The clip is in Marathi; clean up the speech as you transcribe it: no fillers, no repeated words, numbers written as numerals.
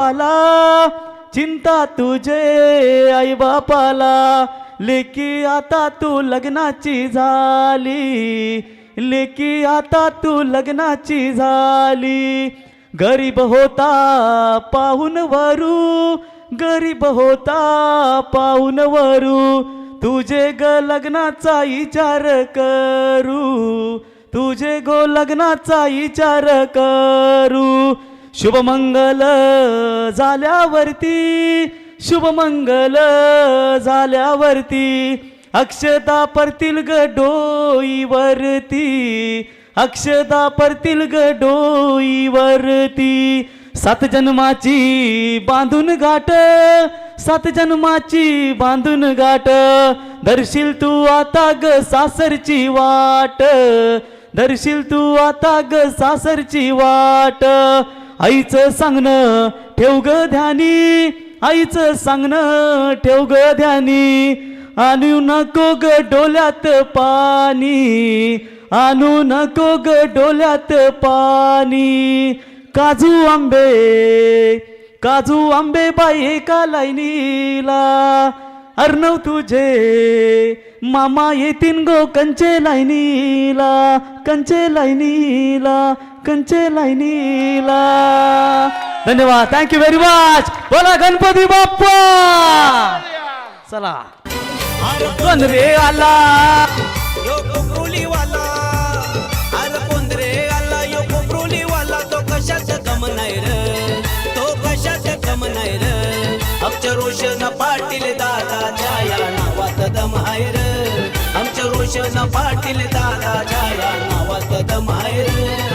आला चिंता तुझे आई बापाला, लेकी आता तू लग्नाची झाली, लेकी आता तू लग्नाची झाली. गरीब होता पाहून वरू, गरीब होता पाहून वरू, तुझे ग लग्नाचा विचार करू, तुझे गो लग्नाचा विचार करू. शुभमंगल झाल्यावरती, शुभमंगल झाल्यावरती, अक्षता परतील ग डोईवरती, अक्षता परतील ग डोईवरती. 7 जन्माची बांधून गाठ, 7 जन्माची बांधून गाठ, धरशील तू आता ग सासरची वाट, धरशील तू आता ग सासरची वाट. आईचं सांगणं ठेव ग ध्यानी, आईचं सांगणं ठेव ग ध्यानी, आणू नको ग डोल्यात पाणी, आणू नको ग डोल्यात पाणी. काजू आंबे, काजू आंबे बाई एका लाईनीला, अर्णव तुझे मामा येतीन गो कंचे लाईनीला, कंचे लाईनीला, कंचे लाईनीला. धन्यवाद, थँक्यू व्हेरी मच. बोला गणपती बाप्पा. चला कोण रे आला, यो कोपरुली वाला, अरे कोण रे आला यो कोपरुली वाला. तो कशाचा कम नाही रे, तो कशाचा कम नाही रे. आमच्या रोशन पाटील दादाच्या या नावात दम आहे रे, आमच्या रोशन पाटील दादाच्या या नावात दम आहे रे.